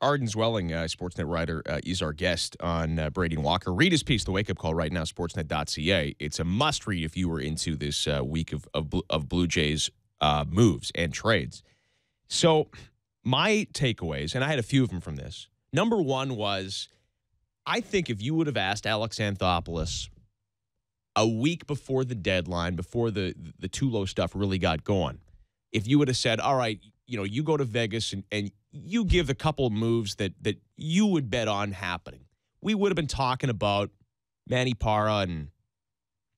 Arden Zwelling, Sportsnet writer, is our guest on Brady Walker. Read his piece, The Wake Up Call, right now, sportsnet.ca. It's a must-read if you were into this week of Blue Jays moves and trades. So my takeaways, and I had a few of them from this. Number one was, I think if you would have asked Alex Anthopoulos a week before the deadline, before the Tulo stuff really got going, if you would have said, all right, you go to Vegas and you give a couple of moves that you would bet on happening, we would have been talking about Manny Parra and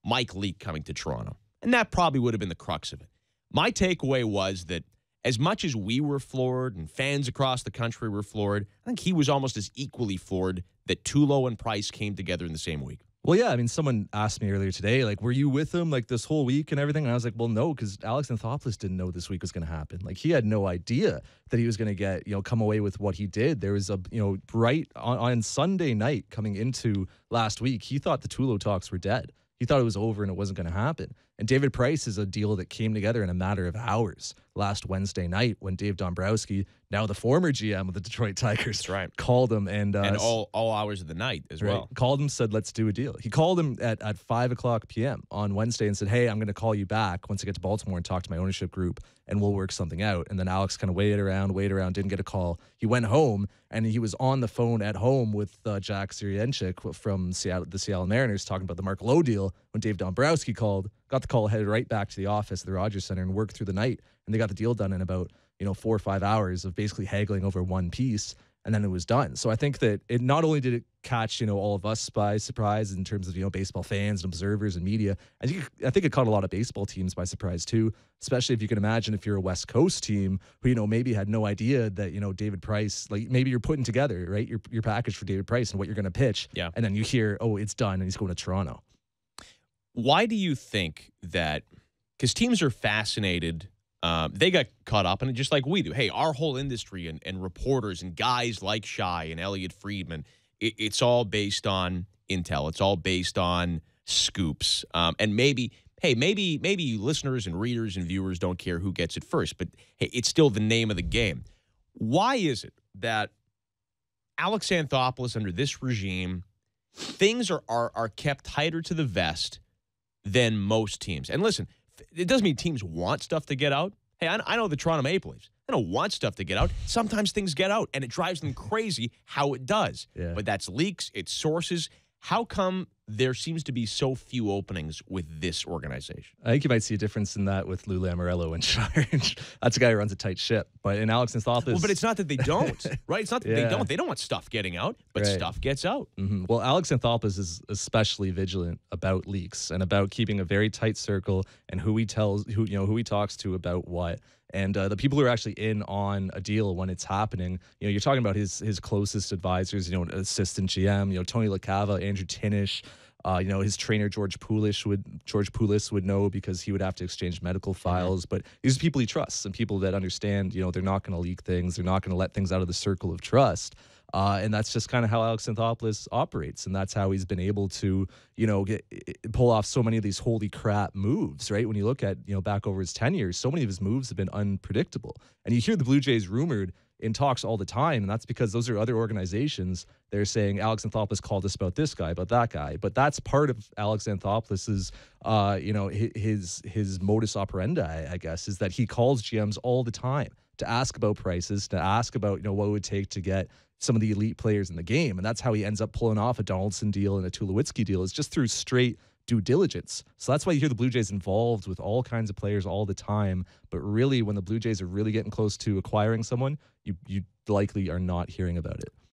Mike Leake coming to Toronto. And that probably would have been the crux of it. My takeaway was that as much as we were floored and fans across the country were floored, I think he was almost as equally floored that Tulo and Price came together in the same week. Well, yeah, I mean, someone asked me earlier today, like, were you with him, like, this whole week and everything? And I was like, well, no, because Alex Anthopoulos didn't know this week was going to happen. Like, he had no idea that he was going to get, come away with what he did. There was right on Sunday night coming into last week, he thought the Tulo talks were dead. He thought it was over and it wasn't going to happen. And David Price is a deal that came together in a matter of hours last Wednesday night when Dave Dombrowski, now the former GM of the Detroit Tigers, That's right, called him and all hours of the night as well. Called him, said, let's do a deal. He called him at 5 o'clock p.m. on Wednesday and said, hey, I'm going to call you back once I get to Baltimore and talk to my ownership group and we'll work something out. And then Alex kind of waited around, didn't get a call. He went home and he was on the phone at home with Jack Sirianchik from the Seattle Mariners talking about the Mark Lowe deal when Dave Dombrowski called, got the call, headed right back to the office at the Rogers Center and worked through the night. And they got the deal done in about 4 or 5 hours of basically haggling over one piece, and then it was done. So I think that it not only did it catch all of us by surprise in terms of baseball fans and observers and media, I think it caught a lot of baseball teams by surprise too, especially if you can imagine if you're a West Coast team who maybe had no idea that David Price, like maybe you're putting together right your package for David Price and what you're going to pitch, yeah, and then you hear, oh, it's done and he's going to Toronto. Why do you think that? Because teams are fascinated. They got caught up in it just like we do. Hey, our whole industry and reporters and guys like Shai and Elliot Friedman, it's all based on intel. It's all based on scoops. And maybe listeners and readers and viewers don't care who gets it first, but hey, it's still the name of the game. Why is it that Alex Anthopoulos under this regime, things are kept tighter to the vest than most teams? And listen, it doesn't mean teams want stuff to get out. Hey, I know the Toronto Maple Leafs. They don't want stuff to get out. Sometimes things get out, and it drives them crazy how it does. Yeah. But that's leaks. It's sources. How come there seems to be so few openings with this organization? I think you might see a difference in that with Lou Lamoriello in charge. That's a guy who runs a tight ship. But in Alex Anthopoulos... Well, but it's not that they don't, right? It's not that they don't. They don't want stuff getting out, but stuff gets out. Mm-hmm. Well, Alex Anthopoulos is especially vigilant about leaks and about keeping a very tight circle and who he talks to about what. And the people who are actually in on a deal when it's happening, you're talking about his closest advisors, assistant GM, Tony LaCava, Andrew Tinnish, his trainer George Poulis would know because he would have to exchange medical files. But these are people he trusts and people that understand, they're not going to leak things, they're not going to let things out of the circle of trust. And that's just kind of how Alex Anthopoulos operates. And that's how he's been able to, pull off so many of these holy crap moves, right? When you look at, back over his tenure, so many of his moves have been unpredictable. And you hear the Blue Jays rumored in talks all the time. And that's because those are other organizations. They're saying Alex Anthopoulos called us about this guy, about that guy. But that's part of Alex Anthopoulos's, his modus operandi, I guess, is that he calls GMs all the time to ask about prices, to ask about, what it would take to get some of the elite players in the game. And that's how he ends up pulling off a Donaldson deal and a Tulowitzki deal, is just through straight due diligence. So that's why you hear the Blue Jays involved with all kinds of players all the time. But really, when the Blue Jays are really getting close to acquiring someone, you likely are not hearing about it.